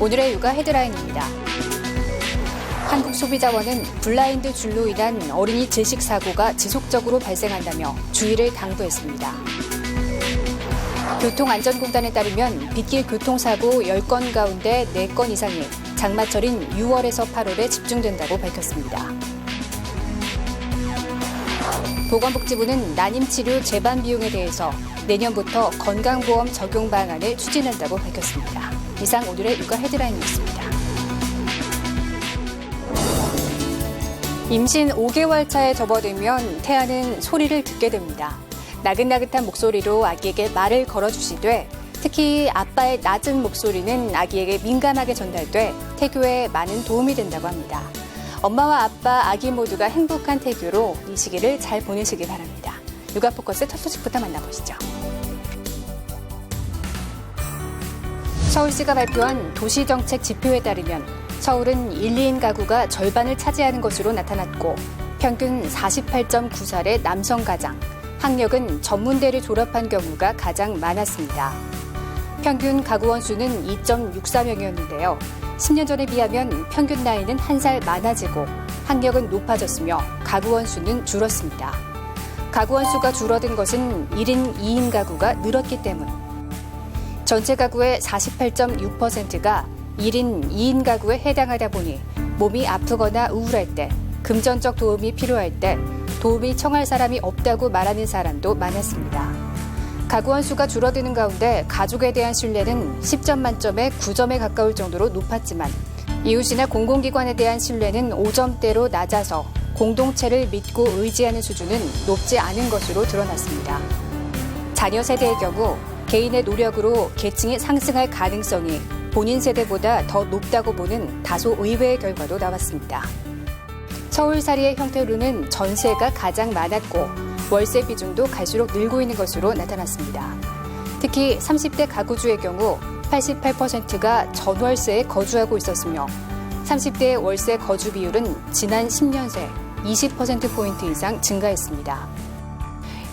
오늘의 육아 헤드라인입니다. 한국소비자원은 블라인드 줄로 인한 어린이 질식 사고가 지속적으로 발생한다며 주의를 당부했습니다. 교통안전공단에 따르면 빗길 교통사고 10건 가운데 4건 이상이 장마철인 6월에서 8월에 집중된다고 밝혔습니다. 보건복지부는 난임치료 재반 비용에 대해서 내년부터 건강보험 적용 방안을 추진한다고 밝혔습니다. 이상 오늘의 육아 헤드라인이었습니다. 임신 5개월 차에 접어들면 태아는 소리를 듣게 됩니다. 나긋나긋한 목소리로 아기에게 말을 걸어주시되 특히 아빠의 낮은 목소리는 아기에게 민감하게 전달돼 태교에 많은 도움이 된다고 합니다. 엄마와 아빠, 아기 모두가 행복한 태교로 이 시기를 잘 보내시기 바랍니다. 육아 포커스 첫 소식부터 만나보시죠. 서울시가 발표한 도시정책 지표에 따르면 서울은 1, 2인 가구가 절반을 차지하는 것으로 나타났고 평균 48.9살의 남성 가장, 학력은 전문대를 졸업한 경우가 가장 많았습니다. 평균 가구원 수는 2.64명이었는데요. 10년 전에 비하면 평균 나이는 1살 많아지고 학력은 높아졌으며 가구원 수는 줄었습니다. 가구원 수가 줄어든 것은 1인, 2인 가구가 늘었기 때문. 전체 가구의 48.6%가 1인, 2인 가구에 해당하다 보니 몸이 아프거나 우울할 때, 금전적 도움이 필요할 때 도움이 청할 사람이 없다고 말하는 사람도 많았습니다. 가구원 수가 줄어드는 가운데 가족에 대한 신뢰는 10점 만점에 9점에 가까울 정도로 높았지만 이웃이나 공공기관에 대한 신뢰는 5점대로 낮아서 공동체를 믿고 의지하는 수준은 높지 않은 것으로 드러났습니다. 자녀 세대의 경우 개인의 노력으로 계층이 상승할 가능성이 본인 세대보다 더 높다고 보는 다소 의외의 결과도 나왔습니다. 서울살이의 형태로는 전세가 가장 많았고 월세 비중도 갈수록 늘고 있는 것으로 나타났습니다. 특히 30대 가구주의 경우 88%가 전월세에 거주하고 있었으며 30대의 월세 거주 비율은 지난 10년 새 20%포인트 이상 증가했습니다.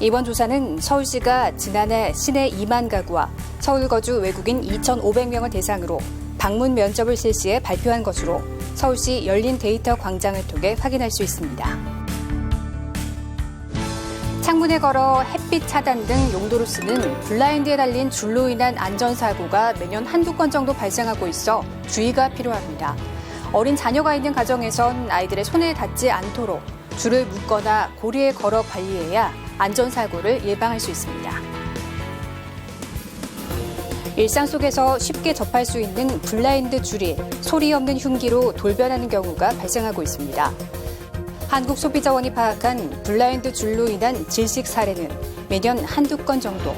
이번 조사는 서울시가 지난해 시내 2만 가구와 서울 거주 외국인 2,500명을 대상으로 방문 면접을 실시해 발표한 것으로 서울시 열린 데이터 광장을 통해 확인할 수 있습니다. 창문에 걸어 햇빛 차단 등 용도로 쓰는 블라인드에 달린 줄로 인한 안전사고가 매년 한두 건 정도 발생하고 있어 주의가 필요합니다. 어린 자녀가 있는 가정에선 아이들의 손에 닿지 않도록 줄을 묶거나 고리에 걸어 관리해야 안전사고를 예방할 수 있습니다. 일상 속에서 쉽게 접할 수 있는 블라인드 줄이 소리 없는 흉기로 돌변하는 경우가 발생하고 있습니다. 한국소비자원이 파악한 블라인드 줄로 인한 질식 사례는 매년 한두 건 정도.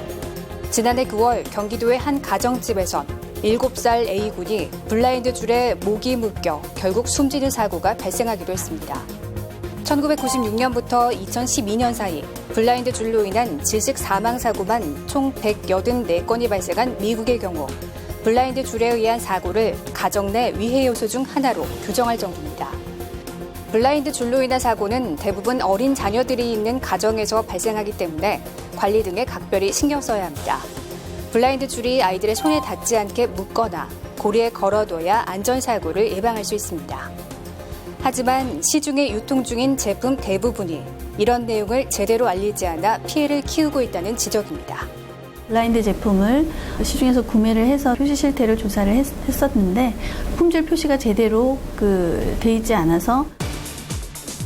지난해 9월 경기도의 한 가정집에선 7살 A군이 블라인드 줄에 목이 묶여 결국 숨지는 사고가 발생하기도 했습니다. 1996년부터 2012년 사이 블라인드 줄로 인한 질식 사망 사고만 총 184건이 발생한 미국의 경우 블라인드 줄에 의한 사고를 가정 내 위해 요소 중 하나로 규정할 정도입니다. 블라인드 줄로 인한 사고는 대부분 어린 자녀들이 있는 가정에서 발생하기 때문에 관리 등에 각별히 신경 써야 합니다. 블라인드 줄이 아이들의 손에 닿지 않게 묶거나 고리에 걸어둬야 안전사고를 예방할 수 있습니다. 하지만 시중에 유통 중인 제품 대부분이 이런 내용을 제대로 알리지 않아 피해를 키우고 있다는 지적입니다. 블라인드 제품을 시중에서 구매를 해서 표시 실태를 조사를 했었는데 품질 표시가 제대로 돼 있지 않아서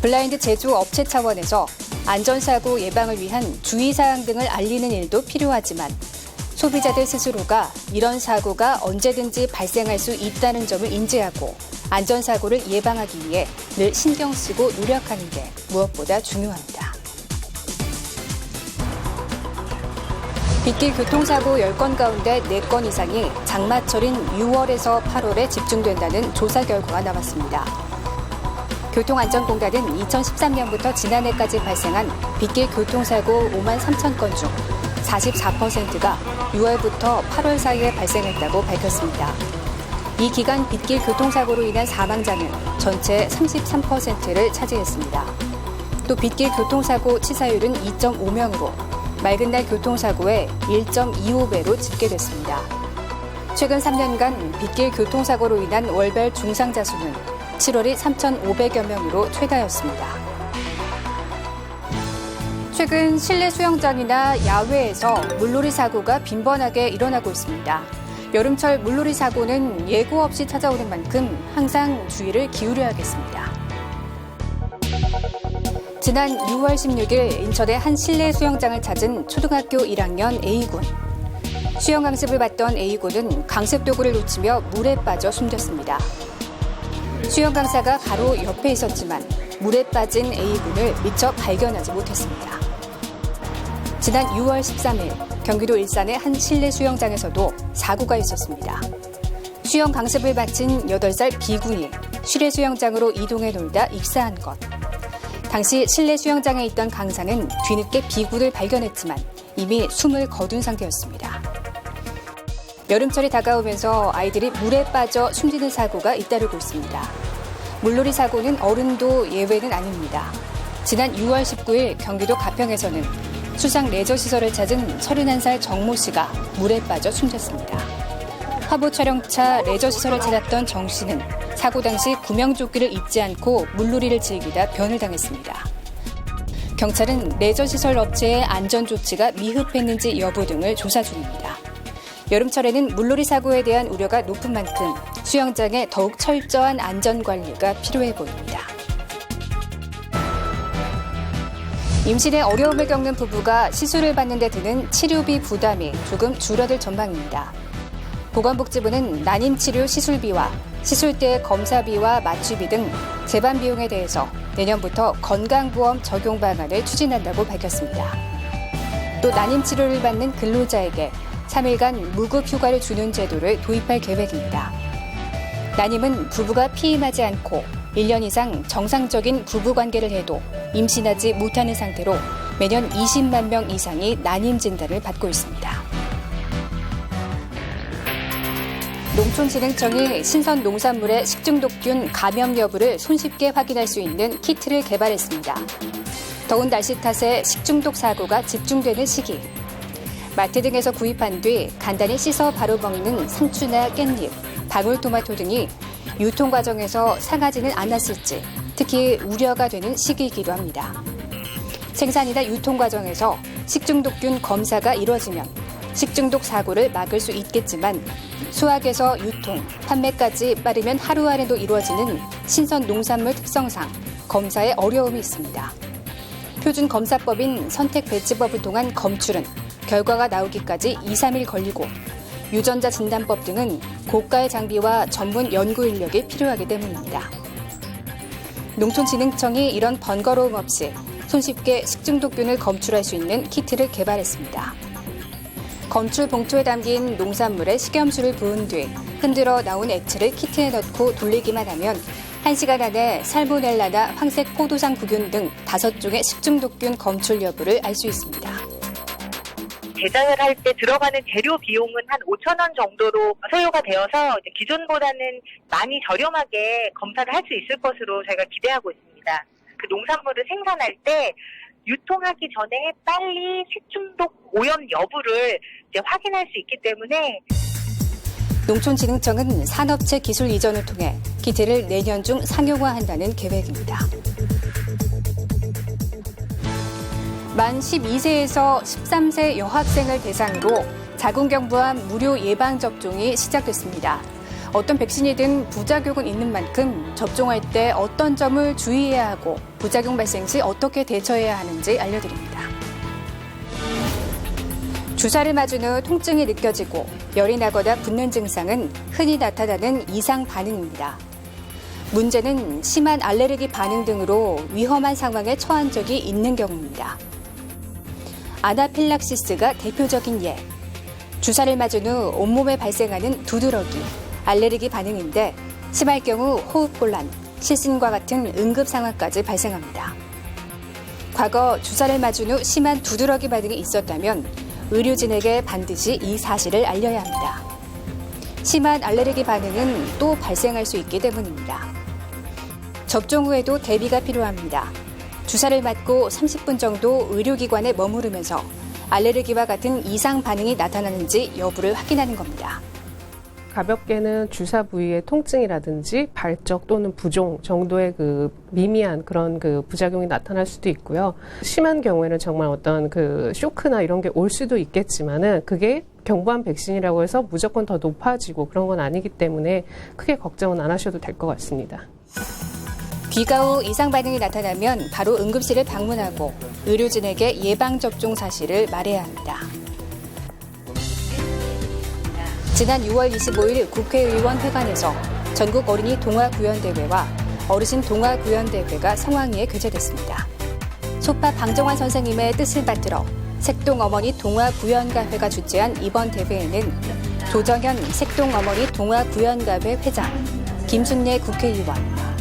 블라인드 제조 업체 차원에서 안전사고 예방을 위한 주의사항 등을 알리는 일도 필요하지만 소비자들 스스로가 이런 사고가 언제든지 발생할 수 있다는 점을 인지하고 안전사고를 예방하기 위해 늘 신경 쓰고 노력하는 게 무엇보다 중요합니다. 빗길 교통사고 10건 가운데 4건 이상이 장마철인 6월에서 8월에 집중된다는 조사 결과가 나왔습니다. 교통안전공단은 2013년부터 지난해까지 발생한 빗길 교통사고 5만 3천 건 중 44%가 6월부터 8월 사이에 발생했다고 밝혔습니다. 이 기간 빗길 교통사고로 인한 사망자는 전체 33%를 차지했습니다. 또 빗길 교통사고 치사율은 2.5명으로 맑은 날 교통사고의 1.25배로 집계됐습니다. 최근 3년간 빗길 교통사고로 인한 월별 중상자 수는 7월이 3,500여 명으로 최다였습니다. 최근 실내 수영장이나 야외에서 물놀이 사고가 빈번하게 일어나고 있습니다. 여름철 물놀이 사고는 예고 없이 찾아오는 만큼 항상 주의를 기울여야겠습니다. 지난 6월 16일 인천의 한 실내 수영장을 찾은 초등학교 1학년 A군. 수영 강습을 받던 A군은 강습 도구를 놓치며 물에 빠져 숨졌습니다. 수영 강사가 바로 옆에 있었지만 물에 빠진 A군을 미처 발견하지 못했습니다. 지난 6월 13일 경기도 일산의 한 실내 수영장에서도 사고가 있었습니다. 수영 강습을 마친 8살 B군이 실내 수영장으로 이동해 놀다 익사한 것. 당시 실내 수영장에 있던 강사는 뒤늦게 B군을 발견했지만 이미 숨을 거둔 상태였습니다. 여름철이 다가오면서 아이들이 물에 빠져 숨지는 사고가 잇따르고 있습니다. 물놀이 사고는 어른도 예외는 아닙니다. 지난 6월 19일 경기도 가평에서는 수상 레저시설을 찾은 31살 정모 씨가 물에 빠져 숨졌습니다. 화보 촬영차 레저시설을 찾았던 정 씨는 사고 당시 구명조끼를 입지 않고 물놀이를 즐기다 변을 당했습니다. 경찰은 레저시설 업체의 안전조치가 미흡했는지 여부 등을 조사 중입니다. 여름철에는 물놀이 사고에 대한 우려가 높은 만큼 수영장에 더욱 철저한 안전관리가 필요해 보입니다. 임신에 어려움을 겪는 부부가 시술을 받는 데 드는 치료비 부담이 조금 줄어들 전망입니다. 보건복지부는 난임치료 시술비와 시술대 검사비와 마취비 등 재반 비용에 대해서 내년부터 건강보험 적용 방안을 추진한다고 밝혔습니다. 또 난임치료를 받는 근로자에게 3일간 무급 휴가를 주는 제도를 도입할 계획입니다. 난임은 부부가 피임하지 않고 1년 이상 정상적인 부부관계를 해도 임신하지 못하는 상태로 매년 20만 명 이상이 난임 진단을 받고 있습니다. 농촌진흥청이 신선 농산물의 식중독균 감염 여부를 손쉽게 확인할 수 있는 키트를 개발했습니다. 더운 날씨 탓에 식중독 사고가 집중되는 시기. 마트 등에서 구입한 뒤 간단히 씻어 바로 먹는 상추나 깻잎, 방울토마토 등이 유통 과정에서 상하지는 않았을지 특히 우려가 되는 시기이기도 합니다. 생산이나 유통 과정에서 식중독균 검사가 이루어지면 식중독 사고를 막을 수 있겠지만 수확에서 유통, 판매까지 빠르면 하루 안에도 이루어지는 신선 농산물 특성상 검사에 어려움이 있습니다. 표준 검사법인 선택배치법을 통한 검출은 결과가 나오기까지 2, 3일 걸리고 유전자 진단법 등은 고가의 장비와 전문 연구 인력이 필요하기 때문입니다. 농촌진흥청이 이런 번거로움 없이 손쉽게 식중독균을 검출할 수 있는 키트를 개발했습니다. 검출 봉투에 담긴 농산물에 식염수를 부은 뒤 흔들어 나온 액체를 키트에 넣고 돌리기만 하면 1시간 안에 살모넬라나 황색 포도상 구균 등 5종의 식중독균 검출 여부를 알 수 있습니다. 제작을 할 때 들어가는 재료 비용은 한 5천 원 정도로 소요가 되어서 기존보다는 많이 저렴하게 검사를 할 수 있을 것으로 저희가 기대하고 있습니다. 그 농산물을 생산할 때 유통하기 전에 빨리 식중독 오염 여부를 확인할 수 있기 때문에 농촌진흥청은 산업체 기술 이전을 통해 키트를 내년 중 상용화한다는 계획입니다. 만 12세에서 13세 여학생을 대상으로 자궁경부암 무료 예방접종이 시작됐습니다. 어떤 백신이든 부작용은 있는 만큼 접종할 때 어떤 점을 주의해야 하고 부작용 발생 시 어떻게 대처해야 하는지 알려드립니다. 주사를 맞은 후 통증이 느껴지고 열이 나거나 붓는 증상은 흔히 나타나는 이상 반응입니다. 문제는 심한 알레르기 반응 등으로 위험한 상황에 처한 적이 있는 경우입니다. 아나필락시스가 대표적인 예. 주사를 맞은 후 온몸에 발생하는 두드러기, 알레르기 반응인데 심할 경우 호흡곤란, 실신과 같은 응급 상황까지 발생합니다. 과거 주사를 맞은 후 심한 두드러기 반응이 있었다면 의료진에게 반드시 이 사실을 알려야 합니다. 심한 알레르기 반응은 또 발생할 수 있기 때문입니다. 접종 후에도 대비가 필요합니다. 주사를 맞고 30분 정도 의료기관에 머무르면서 알레르기와 같은 이상 반응이 나타나는지 여부를 확인하는 겁니다. 가볍게는 주사 부위의 통증이라든지 발적 또는 부종 정도의 그 미미한 그런 그 부작용이 나타날 수도 있고요. 심한 경우에는 정말 어떤 그 쇼크나 이런 게 올 수도 있겠지만은 그게 경부암 백신이라고 해서 무조건 더 높아지고 그런 건 아니기 때문에 크게 걱정은 안 하셔도 될 것 같습니다. 비가 후 이상 반응이 나타나면 바로 응급실을 방문하고 의료진에게 예방접종 사실을 말해야 합니다. 지난 6월 25일 국회의원 회관에서 전국 어린이 동화구연대회와 어르신 동화구연대회가 성황리에 개최됐습니다. 소파 방정환 선생님의 뜻을 받들어 색동어머니 동화구연가회가 주최한 이번 대회에는 조정현 색동어머니 동화구연가회 회장, 김순례 국회의원,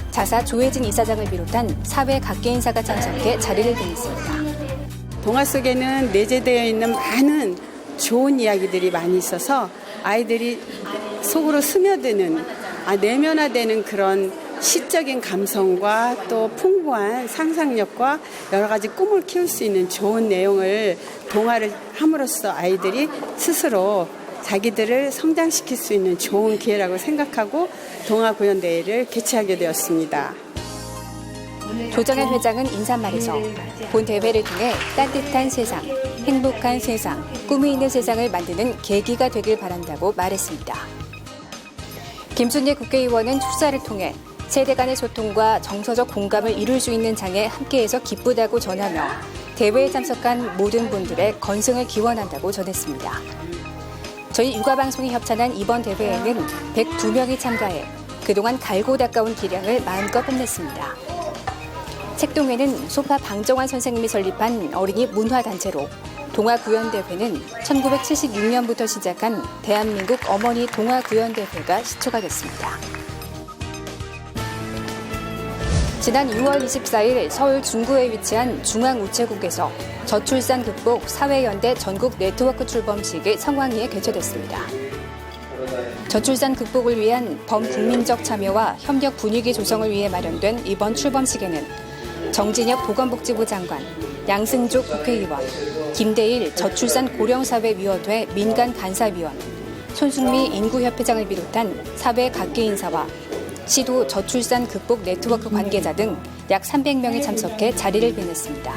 자사 조혜진 이사장을 비롯한 사회 각계 인사가 참석해 자리를 비웠습니다. 동화 속에는 내재되어 있는 많은 좋은 이야기들이 많이 있어서 아이들이 속으로 스며드는, 내면화되는 그런 시적인 감성과 또 풍부한 상상력과 여러 가지 꿈을 키울 수 있는 좋은 내용을 동화를 함으로써 아이들이 스스로 자기들을 성장시킬 수 있는 좋은 기회라고 생각하고 동화구연대회를 개최하게 되었습니다. 조정현 회장은 인사말에서 본 대회를 통해 따뜻한 세상, 행복한 세상, 꿈이 있는 세상을 만드는 계기가 되길 바란다고 말했습니다. 김순례 국회의원은 축사를 통해 세대 간의 소통과 정서적 공감을 이룰 수 있는 장에 함께해서 기쁘다고 전하며 대회에 참석한 모든 분들의 건승을 기원한다고 전했습니다. 저희 육아방송이 협찬한 이번 대회에는 102명이 참가해 그동안 갈고 닦아온 기량을 마음껏 뽐냈습니다. 색동회는 소파 방정환 선생님이 설립한 어린이 문화단체로 동화구연대회는 1976년부터 시작한 대한민국 어머니 동화구연대회가 시초가 됐습니다. 지난 6월 24일 서울 중구에 위치한 중앙우체국에서 저출산 극복 사회연대 전국 네트워크 출범식이 성황리에 개최됐습니다. 저출산 극복을 위한 범국민적 참여와 협력 분위기 조성을 위해 마련된 이번 출범식에는 정진혁 보건복지부 장관, 양승조 국회의원, 김대일 저출산 고령사회위원회 민간간사위원, 손승미 인구협회장을 비롯한 사회 각계 인사와 시도 저출산 극복 네트워크 관계자 등 약 300명이 참석해 자리를 빛냈습니다.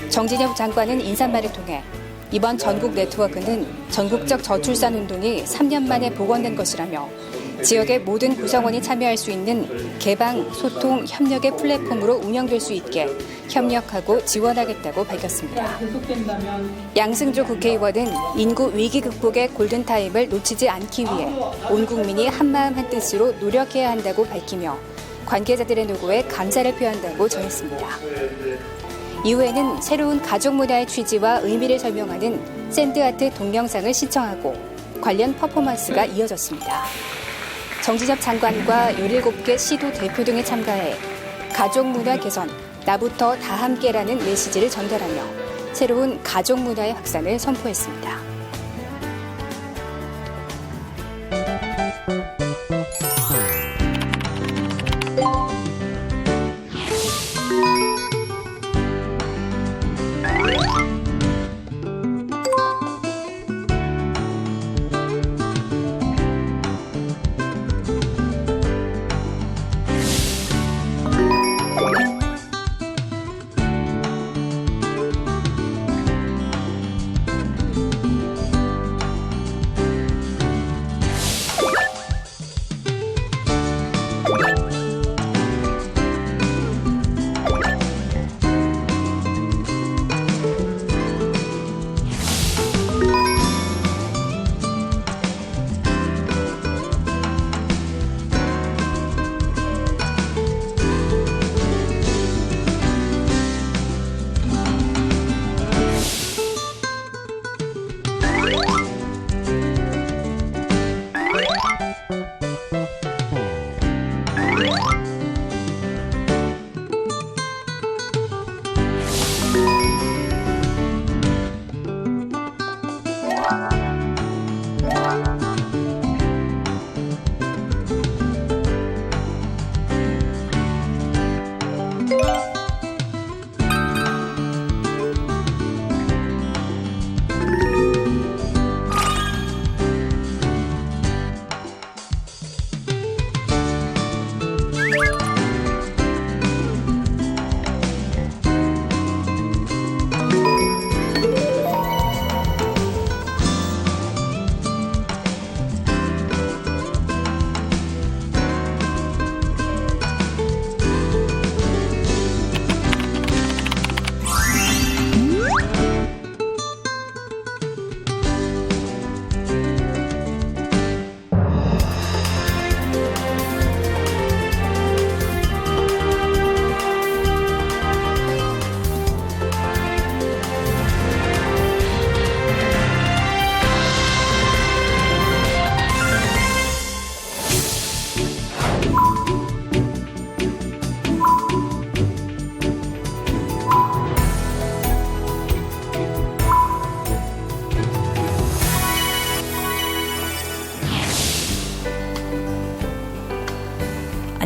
정진혁 장관은 인사말을 통해 이번 전국 네트워크는 전국적 저출산 운동이 3년 만에 복원된 것이라며 지역의 모든 구성원이 참여할 수 있는 개방, 소통, 협력의 플랫폼으로 운영될 수 있게 협력하고 지원하겠다고 밝혔습니다. 양승조 국회의원은 인구 위기 극복의 골든타임을 놓치지 않기 위해 온 국민이 한마음 한뜻으로 노력해야 한다고 밝히며 관계자들의 노고에 감사를 표한다고 전했습니다. 이후에는 새로운 가족 문화의 취지와 의미를 설명하는 샌드아트 동영상을 시청하고 관련 퍼포먼스가 이어졌습니다. 정진혁 장관과 17개 시도 대표 등이 참가해 가족 문화 개선, 나부터 다 함께라는 메시지를 전달하며 새로운 가족 문화의 확산을 선포했습니다.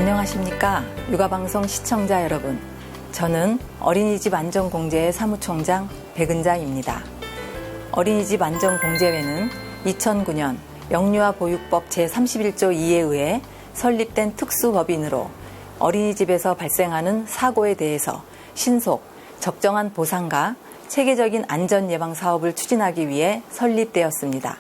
안녕하십니까. 육아방송 시청자 여러분. 저는 어린이집 안전공제회 사무총장 백은자입니다. 어린이집 안전공제회는 2009년 영유아보육법 제31조 2에 의해 설립된 특수법인으로 어린이집에서 발생하는 사고에 대해서 신속, 적정한 보상과 체계적인 안전예방 사업을 추진하기 위해 설립되었습니다.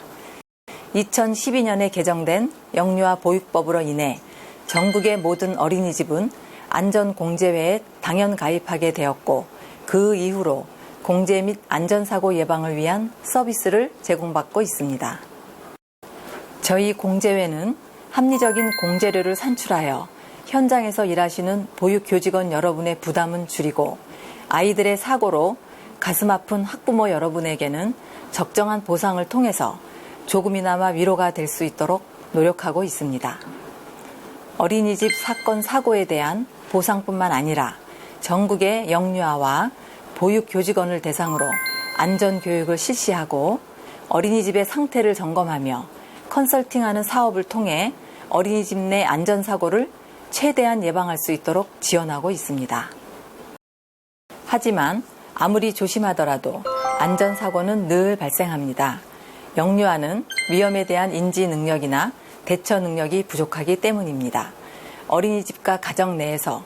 2012년에 개정된 영유아보육법으로 인해 전국의 모든 어린이집은 안전공제회에 당연 가입하게 되었고 그 이후로 공제 및 안전사고 예방을 위한 서비스를 제공받고 있습니다. 저희 공제회는 합리적인 공제료를 산출하여 현장에서 일하시는 보육교직원 여러분의 부담은 줄이고 아이들의 사고로 가슴 아픈 학부모 여러분에게는 적정한 보상을 통해서 조금이나마 위로가 될 수 있도록 노력하고 있습니다. 어린이집 사건 사고에 대한 보상뿐만 아니라 전국의 영유아와 보육교직원을 대상으로 안전교육을 실시하고 어린이집의 상태를 점검하며 컨설팅하는 사업을 통해 어린이집 내 안전사고를 최대한 예방할 수 있도록 지원하고 있습니다. 하지만 아무리 조심하더라도 안전사고는 늘 발생합니다. 영유아는 위험에 대한 인지 능력이나 대처 능력이 부족하기 때문입니다. 어린이집과 가정 내에서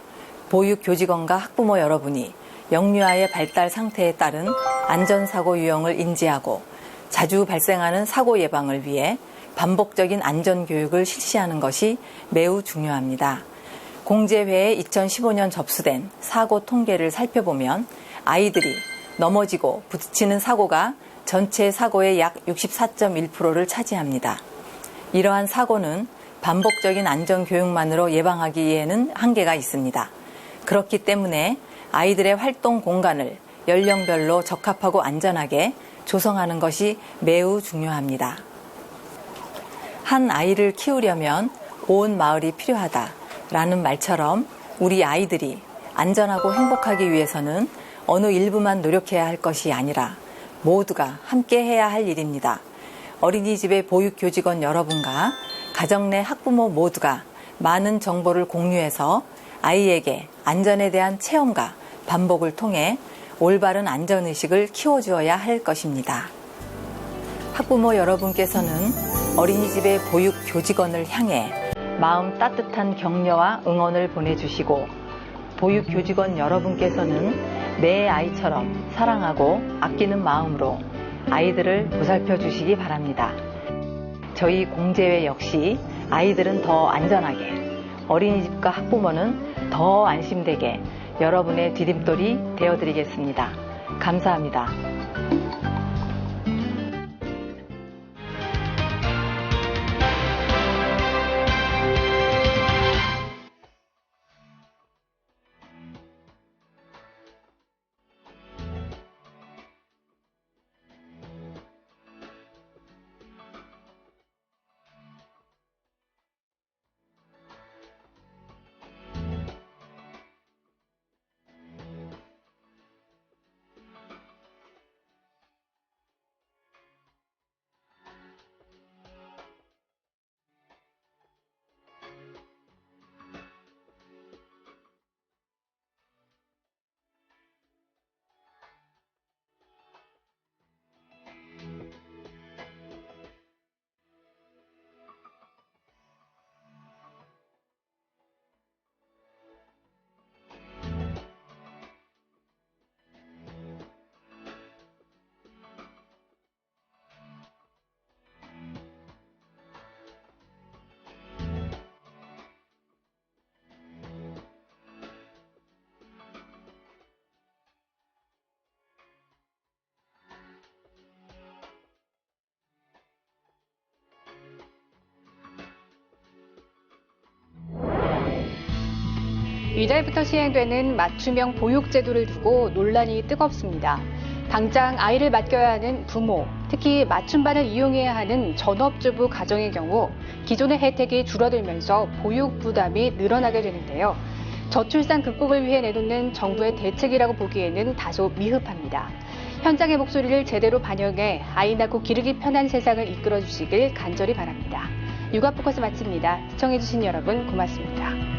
보육교직원과 학부모 여러분이 영유아의 발달 상태에 따른 안전사고 유형을 인지하고 자주 발생하는 사고 예방을 위해 반복적인 안전교육을 실시하는 것이 매우 중요합니다. 공제회에 2015년 접수된 사고 통계를 살펴보면 아이들이 넘어지고 부딪히는 사고가 전체 사고의 약 64.1%를 차지합니다. 이러한 사고는 반복적인 안전교육만으로 예방하기에는 한계가 있습니다. 그렇기 때문에 아이들의 활동 공간을 연령별로 적합하고 안전하게 조성하는 것이 매우 중요합니다. 한 아이를 키우려면 온 마을이 필요하다라는 말처럼 우리 아이들이 안전하고 행복하기 위해서는 어느 일부만 노력해야 할 것이 아니라 모두가 함께 해야 할 일입니다. 어린이집의 보육교직원 여러분과 가정 내 학부모 모두가 많은 정보를 공유해서 아이에게 안전에 대한 체험과 반복을 통해 올바른 안전의식을 키워주어야 할 것입니다. 학부모 여러분께서는 어린이집의 보육교직원을 향해 마음 따뜻한 격려와 응원을 보내주시고 보육교직원 여러분께서는 내 아이처럼 사랑하고 아끼는 마음으로 아이들을 보살펴 주시기 바랍니다. 저희 공제회 역시 아이들은 더 안전하게, 어린이집과 학부모는 더 안심되게 여러분의 디딤돌이 되어드리겠습니다. 감사합니다. 이달부터 시행되는 맞춤형 보육제도를 두고 논란이 뜨겁습니다. 당장 아이를 맡겨야 하는 부모, 특히 맞춤반을 이용해야 하는 전업주부 가정의 경우 기존의 혜택이 줄어들면서 보육 부담이 늘어나게 되는데요. 저출산 극복을 위해 내놓는 정부의 대책이라고 보기에는 다소 미흡합니다. 현장의 목소리를 제대로 반영해 아이 낳고 기르기 편한 세상을 이끌어 주시길 간절히 바랍니다. 육아포커스 마칩니다. 시청해주신 여러분 고맙습니다.